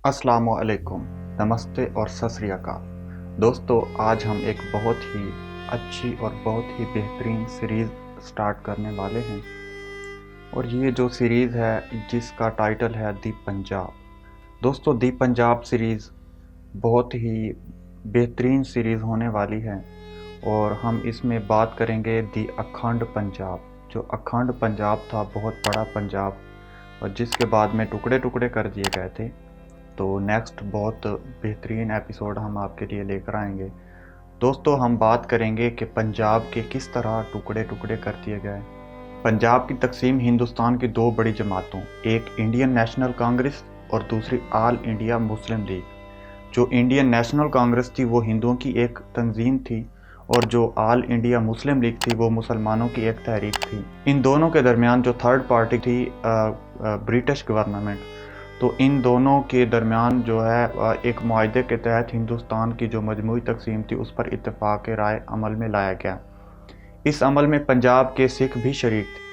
अस्सलामुअलैकुम, नमस्ते और सत श्री अकाल। दोस्तों, आज हम एक बहुत ही अच्छी और बहुत ही बेहतरीन सीरीज़ स्टार्ट करने वाले हैं और ये जो सीरीज़ है जिसका टाइटल है दी पंजाब। दोस्तों, दी पंजाब सीरीज़ बहुत ही बेहतरीन सीरीज़ होने वाली है और हम इसमें बात करेंगे दी अखंड पंजाब। जो अखंड पंजाब था, बहुत बड़ा पंजाब, और जिसके बाद में टुकड़े टुकड़े कर दिए गए थे। तो नेक्स्ट बहुत बेहतरीन एपिसोड हम आपके लिए लेकर आएंगे। दोस्तों, हम बात करेंगे कि पंजाब के किस तरह टुकड़े टुकड़े कर दिए गए। पंजाब की तकसीम हिंदुस्तान की दो बड़ी जमातों, एक इंडियन नेशनल कांग्रेस और दूसरी ऑल इंडिया मुस्लिम लीग। जो इंडियन नेशनल कांग्रेस थी वो हिंदुओं की एक तंजीम थी और जो ऑल इंडिया मुस्लिम लीग थी वो मुसलमानों की एक तहरीक थी। इन दोनों के दरमियान जो थर्ड पार्टी थी ब्रिटिश गवर्नमेंट, तो इन दोनों के दरमियान जो है एक मुआहदे के तहत हिंदुस्तान की जो मजमूई तकसीम थी उस पर इत्तेफाक राय अमल में लाया गया। इस अमल में पंजाब के सिख भी शरीक थे।